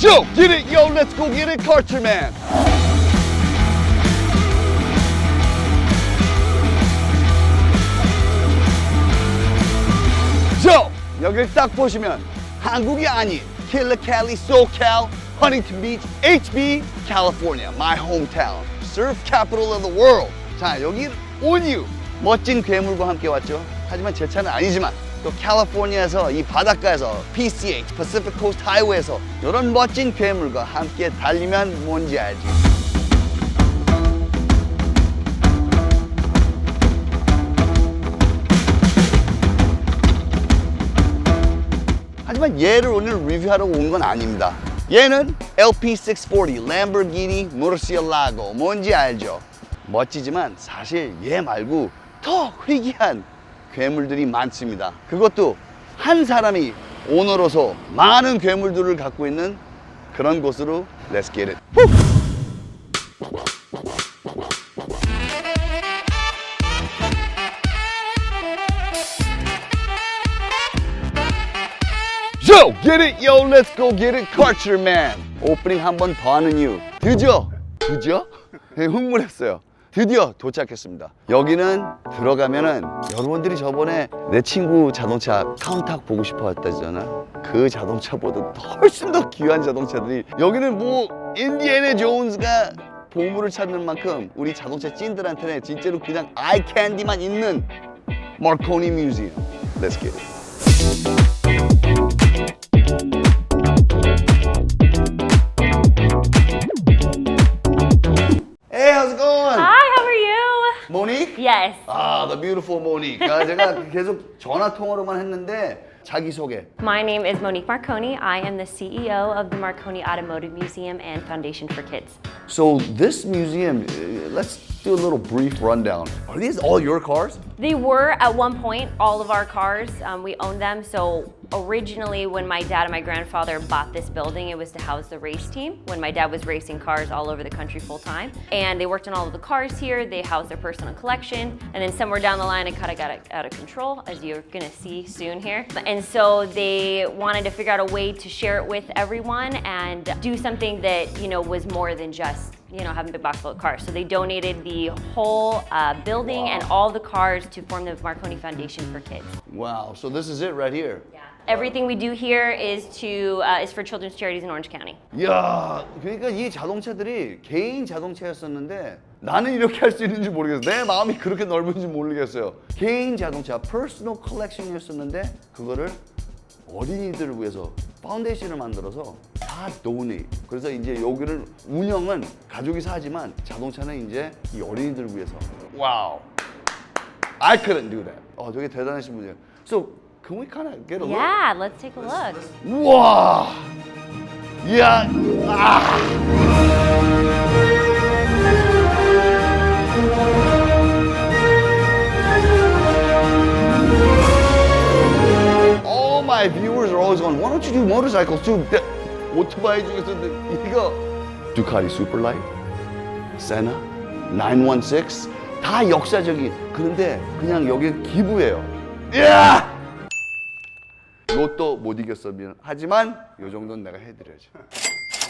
Joe, get it, yo, let's go get it, Karcher man. Joe, 여기를 딱 보시면 한국이 아닌 Killer Cali, SoCal, Huntington Beach, HB, California, my hometown, surf capital of the world. 자, 여기 온 이유 멋진 괴물과 함께 왔죠. 하지만 제 차는 아니지만 또 캘리포니아에서 이 바닷가에서 PCH, Pacific Coast Highway에서 이런 멋진 괴물과 함께 달리면 뭔지 알지? 하지만 얘를 오늘 리뷰하러 온 건 아닙니다. 얘는 LP640 Lamborghini Murcielago, 뭔지 알죠? 멋지지만 사실 얘 말고 더 희귀한 괴물들이 많습니다. 그것도 한 사람이 오너로서 많은 괴물들을 갖고 있는 그런 곳으로 Let's get it. Yo, get it, yo, let's go get it, Karcher man. 오프닝 한 번 더 하는 이유. 드디어? 네, 흥분했어요. 드디어 도착했습니다. 여기는 들어가면은 여러분들이 저번에 내 친구 자동차 카운탁 보고 싶어 했다잖아. 그 자동차보다 훨씬 더 귀한 자동차들이 여기는 뭐 인디애나 존스가 보물을 찾는 만큼 우리 자동차 찐들한테는 진짜로 그냥 아이 캔디만 있는 마르코니 뮤지엄. Let's get it. Hey, how's it going? Hi, how are you? Monique? Yes. 아, the beautiful Monique. 아, 제가 계속 전화 통화로만 했는데 자기소개. My name is Monique Marconi. I am the CEO of the Marconi Automotive Museum and Foundation for Kids. So this museum, let's do a little brief rundown. Are these all your cars? They were at one point all of our cars. We owned them. So originally, when my dad and my grandfather bought this building, it was to house the race team. When my dad was racing cars all over the country full time, and they worked on all of the cars here. They housed their personal collection, and then somewhere down the line, it kind of got out of control, as you're gonna see soon here. And so they wanted to figure out a way to share it with everyone and do something that was more than just having big box full of cars. So they donated the whole building and all the cars to form the Marconi Foundation for Kids. Wow, so this is it right here. Yeah. Everything we do here is for children's charities in Orange County. 이야, 그러니까 이 자동차들이 개인 자동차였었는데 나는 이렇게 할 수 있는지 모르겠어요. 내 마음이 그렇게 넓은지 모르겠어요. 개인 자동차, 퍼스널 컬렉션이었었는데 그거를 어린이들을 위해서 파운데이션을 만들어서 다 도네이트. 그래서 이제 여기를 운영은 가족이 사지만 자동차는 이제 이 어린이들을 위해서. 와우. I couldn't do that. 되게 대단하신 분이에요. So can we kind of get a look? Yeah, let's take a look. 우와. 이야. 아. All my viewers are always going, why don't you do motorcycles too? 오토바이 중에서도 이거 두카티 슈퍼라이트, 세나, 916 다 역사적인. 그런데 그냥 여기 기부예요. 이야! 로또 못 이겼어 미안. 하지만 요 정도는 내가 해드려야지.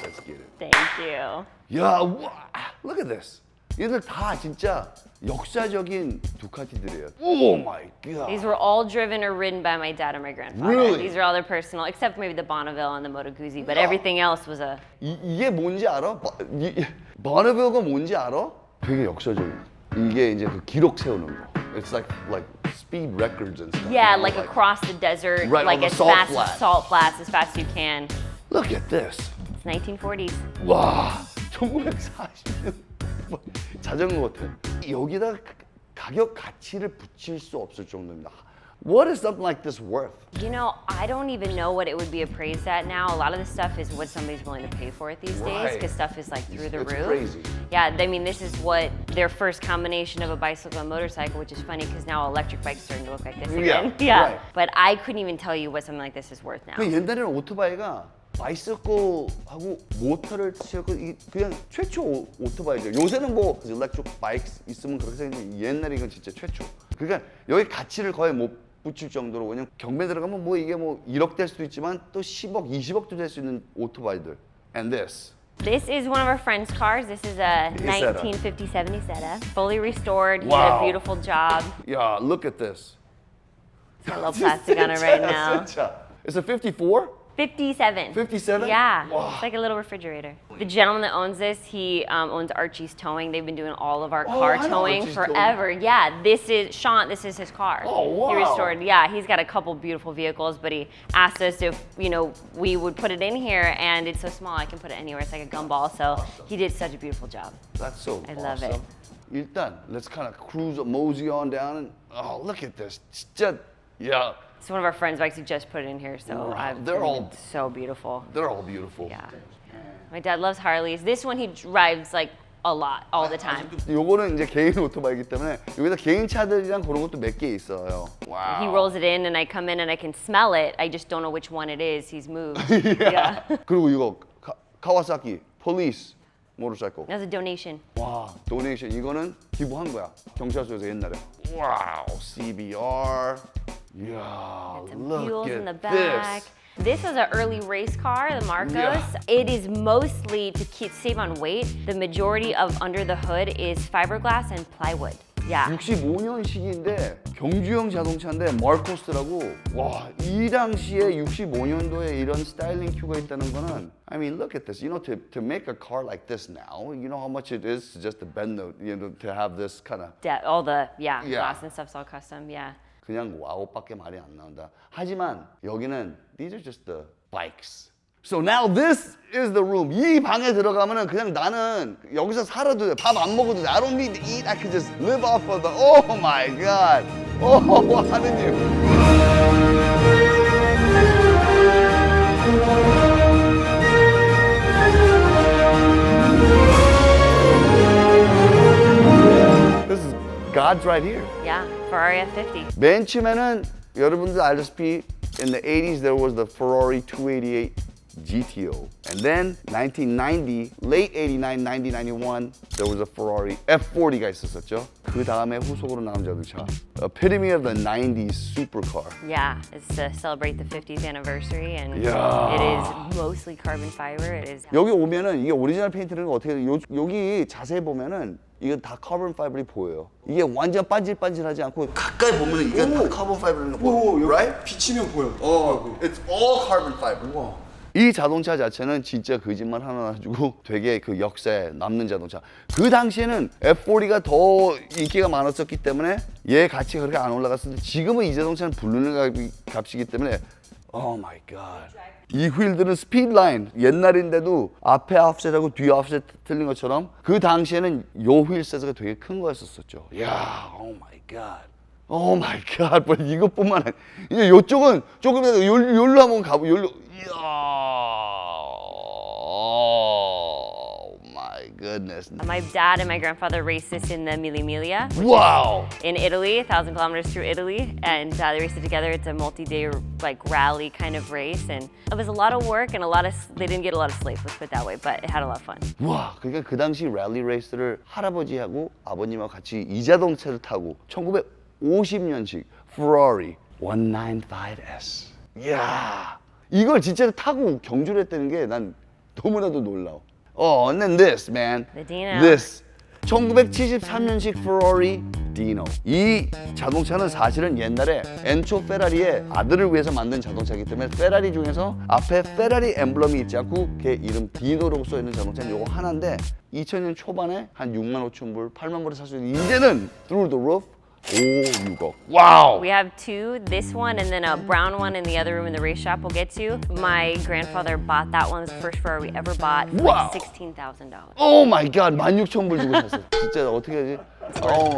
Let's get it. Thank you. 야, 와, look at this. 얘들 다 진짜 역사적인 두카티들이에요. Oh my god. These were all driven or ridden by my dad and my grandfather. Really? These are all their personal, except maybe the Bonneville and the Moto Guzzi, but everything else was a... 이게 뭔지 알아? 버너빌가 뭔지 알아? 되게 역사적인. 이게 이제 그 기록 세우는 거. It's like speed records and stuff. Yeah, like across the desert, Right, like on the as salt fast flats. as salt flats, as fast as you can. Look at this. It's 1940s. 와, 1940년 자전거 같아. 여기다 가격 가치를 붙일 수 없을 정도입니다. What is something like this worth? I don't even know what it would be appraised at now. A lot of this stuff is what somebody's willing to pay for it these days, Right. because stuff is like through the It's roof. crazy. Yeah, I mean, this is what their first combination of a bicycle and motorcycle, which is funny because now electric bikes are starting to look like this again. Yeah, right. But I couldn't even tell you what something like this is worth now. 옛날에는 오토바이가 바이스클하고 모터를 치고 그냥 최초 오토바이죠. 요새는 뭐 electric bikes 있으면 그렇게 생겼는데 옛날에 이건 진짜 최초. 그러니까 여기 가치를 거의 못 붙일 정도로 그냥 경매 들어가면 뭐 이게 뭐 1억 될 수도 있지만 또 10억, 20억도 될 수 있는 오토바이들. And this. This is one of our friend's cars. This is a Isetta. 1957 Isetta, fully restored. He did Wow. a beautiful job. Yeah, look at this. It's got a little plastic on it right now. It's a 54? 57. 57? Yeah, Wow. it's like a little refrigerator. The gentleman that owns this, he owns Archie's Towing. They've been doing all of our car I know towing Archie's forever. Yeah, this is Sean. This is his car. Oh, wow. He restored. Yeah, he's got a couple beautiful vehicles, but he asked us if we would put it in here, and it's so small I can put it anywhere. It's like a gumball. So he did such a beautiful job. That's so I awesome. love it. 일단 let's kind of cruise, mosey on down, and oh, look at this. 진짜, yeah, It's one of our friends' bikes. He just put it in here, so Wow, I've they're all- so beautiful. they're all beautiful. Yeah. My dad loves Harleys. This one he drives like a lot, all the time. 요거는 이제 개인 오토바이기 때문에 여기다 개인 차들이랑 그런 것도 몇 개 있어요. 와우. He rolls it in and I come in and I can smell it. I just don't know which one it is. He's moved. Yeah. 그리고 이거 카와사키 폴리스 모터사이클. That was a donation. 와, 도네이션 이거는 기부한 거야. 경찰서에서 옛날에. 와우, CBR. 이야, Some look fuels at in the back. This was an early race car, the Marcos. Yeah. It is mostly to save on weight. The majority of under the hood is fiberglass and plywood. Yeah. 65년식인데 경주형 자동차인데 마르코스라고 와, 이 당시에 65년도에 이런 스타일링 큐가 있다는 거는 I mean look at this. You know to make a car like this now, you know how much it is to just to bend the to have this kind of All the Yeah. glass and stuff's all custom. Yeah. 그냥 와우밖에 말이 안 나온다. 하지만 여기는 these are just the bikes. So now this is the room. 이 방에 들어가면은 그냥 나는 여기서 살아도 돼. 밥 안 먹어도 돼. I don't need to eat. I could just live off of the. Oh my God. 하느님. This is God's right here. Yeah. Ferrari F50. 맨 처음에는 여러분들 알다시피 in the 80s there was the Ferrari 288 GTO. And then 1990, late 89, 90, 91 there was a Ferrari F40가 있었었죠. 그 다음에 후속으로 나온 자동차. Epitome of the 90s supercar. Yeah, it's to celebrate the 50th anniversary, and Yeah. it is mostly carbon fiber. It is. 여기 오면은 이게 오리지널 페인트는 어떻게 여기 자세히 보면은 이건 다 카본 파이버이 보여요. 이게 완전 반질반질하지 않고 가까이 보면은 이게 다 카본 파이버인 거 보여. Right? 비치면 보여. It's all carbon fiber. 이 자동차 자체는 진짜 거짓말 하나 가지고 되게 그 역사에 남는 자동차. 그 당시에는 F40가 더 인기가 많았었기 때문에 얘 가치가 그렇게 안 올라갔었는데 지금은 이 자동차는 부르는 값이기 때문에 Oh my God. 이 휠들은 스피드 라인 옛날인데도 앞에 offset하고 뒤에 offset 틀린 것처럼 그 당시에는 요 휠 사이즈가 되게 큰 거였었죠. 야, Oh my God. Oh my God. 뭐 이것뿐만 아니라 이제 요쪽은 조금이라도 요로 한번 가보. 요로. 이야. Oh my goodness. My dad and my grandfather raced this in the Mille Miglia Wow. in Italy, 1,000 kilometers through Italy, and they raced it together. It's a multi-day like rally kind of race, and it was a lot of work and they didn't get a lot of sleep. Let's put it that way, but it had a lot of fun. 와, 그러니까 그 당시 랠리 레이스를 할아버지하고 아버님하고 같이 이 자동차를 타고 1950년식 Ferrari 195S. 이야, 이걸 진짜로 타고 경주를 했다는 게 난 너무나도 놀라워. And then this, man. The Dino. This. 1973년식 Ferrari Dino. 이 자동차는 사실은 옛날에 엔초 페라리의 아들을 위해서 만든 자동차이기 때문에 페라리 중에서 앞에 페라리 엠블럼이 있지 않고 걔 이름 디노라고 써있는 자동차는 이거 하나인데 2000년 초반에 한 6만 5천 불, 8만 불에 살 수 있는 이제는 through the roof 5, 6억. 와우! We have two, this one and then a brown one in the other room in the race shop we'll get to. My grandfather bought that one. It was the first Ferrari we ever bought for Wow. like $16,000. Oh my God, 16,000불 주고 샀어. 진짜 어떻게 하지?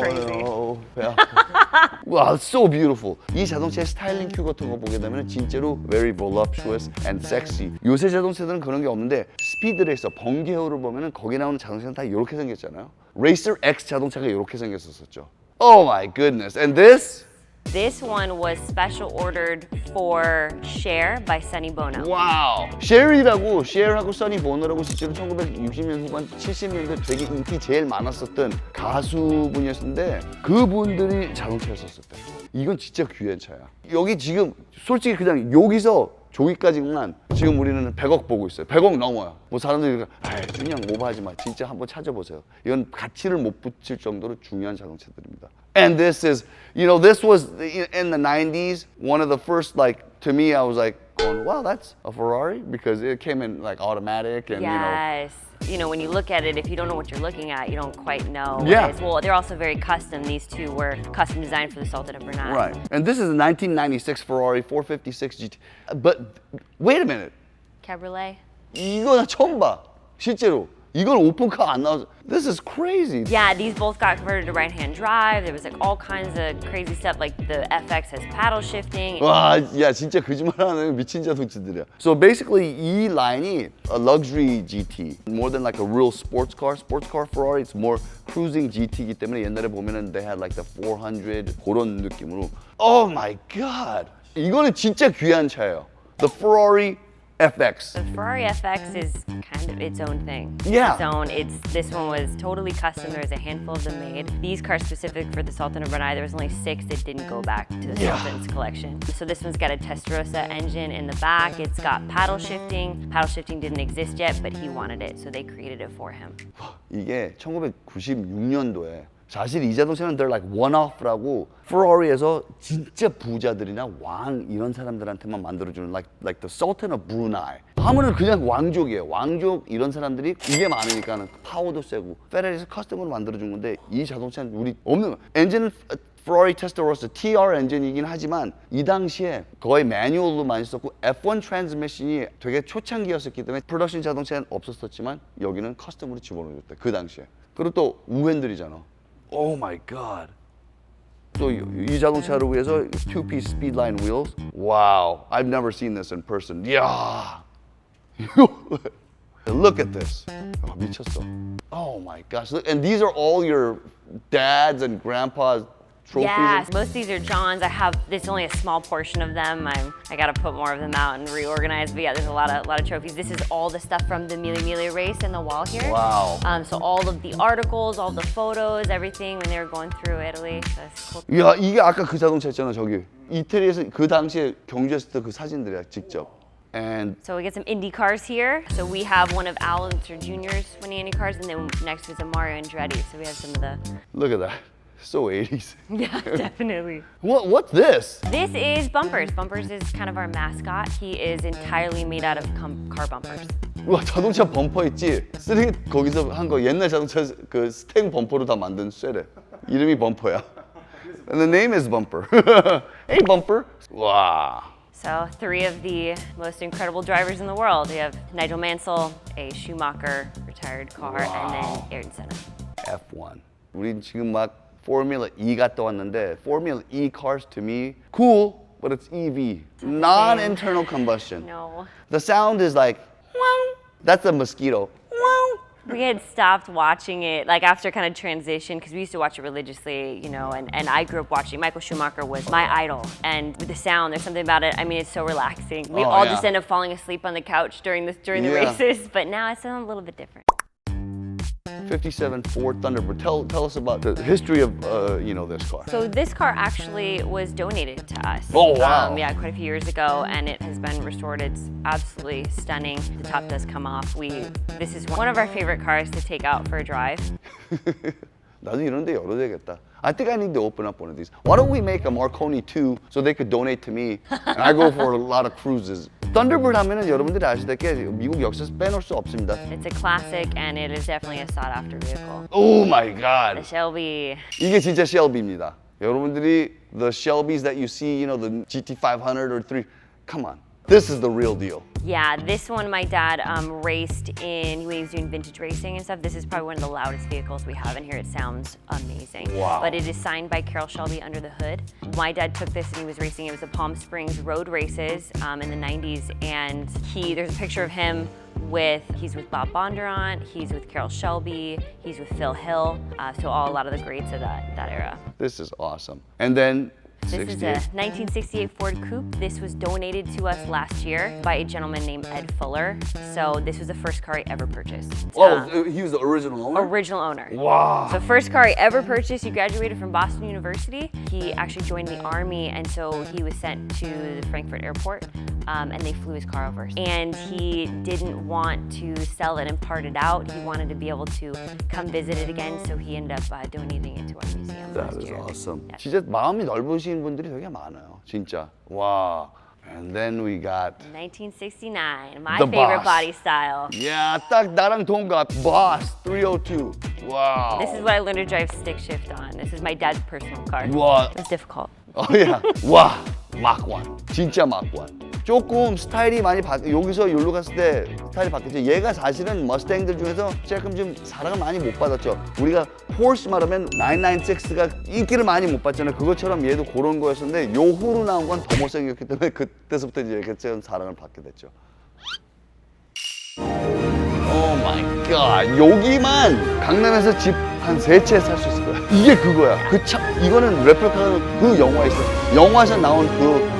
crazy. 배 아파. Wow, so beautiful. 이 자동차의 스타일링 큐 같은 거 보게 되면 진짜로 very voluptuous and sexy. 요새 자동차들은 그런 게 없는데 스피드 레이서, 번개호를 보면은 거기 나오는 자동차는 다 이렇게 생겼잖아요. 레이서 X 자동차가 이렇게 생겼었죠. Oh my goodness. And this? This one was special ordered for Cher by Sonny Bono. 와우. 셰리라고 셰리하고 써니 보너라고 실제로 1960년 후반 70년대 되게 인기 제일 많았었던 가수분이었는데 그분들이 자동차였었대. 이건 진짜 귀한 차야. 여기 지금 솔직히 그냥 여기서 저기까지만 지금 우리는 100억 보고 있어요. 100억 넘어요. 뭐 사람들이 그냥 오버하지 마. 진짜 한번 찾아보세요. 이건 가치를 못 붙일 정도로 중요한 자동차들입니다. And this is, this was in the 90s. One of the first, to me, I was like, going, wow, that's a Ferrari because it came in like automatic and Yes. When you look at it, if you don't know what you're looking at, you don't quite know what Yeah. it is. Well, they're also very custom. These two were custom designed for the Sultan of Brunei. Right. And this is a 1996 Ferrari 456 GT. But wait a minute. Cabriolet. 이거 나 처음 봐. 실제로. 이건 오픈카 안 나와서. This is crazy. Yeah, these both got converted to right-hand drive. There was like all kinds of crazy stuff. Like the FX has paddle shifting. 와, 야 진짜 거짓말하는 미친 자동차들이야. So basically 이 라인이 a luxury GT, more than like a real sports car Ferrari. It's more cruising GT이기 때문에 옛날에 보면은 they had like the 400 그런 느낌으로. Oh my god. 이거는 진짜 귀한 차예요. The Ferrari FX. The Ferrari FX is kind of its own thing. Yeah. Its own. This one was totally custom. There was a handful of them made. These cars specific for the Sultan of Brunei, there was only 6 that didn't go back to the Yeah. Sultan's collection. So this one's got a Testarossa engine in the back. It's got paddle shifting. Paddle shifting didn't exist yet, but he wanted it, so they created it for him. 이게 1996년도에 사실 이 자동차는 they're like one-off라고 페라리에서 진짜 부자들이나 왕 이런 사람들한테만 만들어주는 like the Sultan of Brunei 하면은 그냥 왕족이에요. 왕족 이런 사람들이 이게 많으니까는 파워도 세고 페라리에서 커스텀으로 만들어준 건데 이 자동차는 우리 없는 거. 엔진은 Ferrari Testarossa TR 엔진이긴 하지만 이 당시에 거의 매뉴얼로 많이 썼고 F1 트랜스미션이 되게 초창기였었기 때문에 프로덕션 자동차는 없었지만 여기는 커스텀으로 집어넣어줬대 그 당시에. 그리고 또 우핸들이잖아. Oh my god. 또 이 자동차를 위해서 two-piece Speedline wheels. Wow, I've never seen this in person. Yeah. Look at this. 미쳤어. Oh my gosh. Look, and these are all your dad's and grandpa's trophies. Yes, most of these are John's. I have this only a small portion of them. I got to put more of them out and reorganize. But yeah, there's a lot of trophies. This is all the stuff from the Mille Miglia race in the wall here. Wow. So all of the articles, all the photos, everything when they were going through Italy. So that's cool. 야, 이게 아까 그 자동차 있잖아, 저기. 이태리에서 그 당시에 경주했을 때 그 사진들이야, 직접. And So we get some Indy cars here. So we have one of Al Jr.'s winning Indy cars, and then next is a Mario Andretti. So we have some of the. look at that. So 80s. Yeah, definitely. What's this? This is Bumpers. Bumpers is kind of our mascot. He is entirely made out of car bumpers. 와, 자동차 범퍼 있지? 쓰레기 거기서 한 거 옛날 자동차 그 스탱 범퍼로 다 만든 쇠래. 이름이 범퍼야. And the name is Bumper. Hey Bumper. 와. So 3 of the most incredible drivers in the world. We have Nigel Mansell, a Schumacher retired car, and then Ayrton Senna. F1. 우린 지금 막 Formula E 갔다 왔는데 Formula E cars to me cool, but it's EV, non-internal combustion. No. The sound is like, wow. That's a mosquito. Wow. We had stopped watching it like after kind of transition because we used to watch it religiously, and I grew up watching. Michael Schumacher was my idol. And with the sound, there's something about it. I mean, it's so relaxing. We Oh, all yeah. just end up falling asleep on the couch during the Yeah. races, but now it's a little bit different. 57 Ford Thunderbird. Tell us about the history of this car. So this car actually was donated to us. Oh, wow. Yeah, quite a few years ago, and it has been restored. It's absolutely stunning. The top does come off. This is one of our favorite cars to take out for a drive. 나도 이런 데 열어야 되겠다. I think I need to open up one of these. Why don't we make a Marconi 2 so they could donate to me and I go for a lot of cruises. Thunderbird 하면은 여러분들이 아시다시피 미국 역사에서 빼놓을 수 없습니다. It's a classic, and it is definitely a sought-after vehicle. Oh my The god. Shelby. 이게 진짜 Shelby입니다. 여러분들이 the Shelbys that you see, the GT500 or 3, come on. This is the real deal. Yeah, this one my dad raced in when he was doing vintage racing and stuff. This is probably one of the loudest vehicles we have in here. It sounds amazing. Wow. But it is signed by Carroll Shelby under the hood. My dad took this and he was racing. It was the Palm Springs road races in the 90s. And there's a picture of him he's with Bob Bondurant, he's with Carroll Shelby, he's with Phil Hill. So a lot of the greats of that era. This is awesome. And then This is a 1968 Ford Coupe. This was donated to us last year by a gentleman named Ed Fuller. So this was the first car he ever purchased. he was the original owner? Original owner. Wow. So first car he ever purchased, he graduated from Boston University. He actually joined the Army, and so he was sent to the Frankfurt airport, and they flew his car over. And he didn't want to sell it and part it out. He wanted to be able to come visit it again, so he ended up donating it to our museum That last is year. awesome. Yeah. 진짜 마음이 넓으신 분들이 되게 많아요. 진짜. 와. And then we got 1969, my The favorite Boss. body style. 야, 딱 나랑 동갑 Boss 302. Wow. This is what I learned to drive stick shift on. This is my dad's personal car. 와. It was difficult. 야. 와. 막원. 진짜 막원. 조금 스타일이 많이 여기서 여기로 갔을 때 스타일이 바뀌었죠. 얘가 사실은 머스탱들 중에서 조금 좀 사랑을 많이 못 받았죠. 우리가 포르쉐 말하면 996가 인기를 많이 못 받잖아요. 그것처럼 얘도 그런 거였었는데 요 후로 나온 건 더 못생겼기 때문에 그때서부터 이제 좀 사랑을 받게 됐죠. 오 마이 갓. 여기만 강남에서 집 한 3채 살 수 있을 거야. 이게 그거야. 이거는 레플리카는 그 영화에 있어. 영화에서 나온 그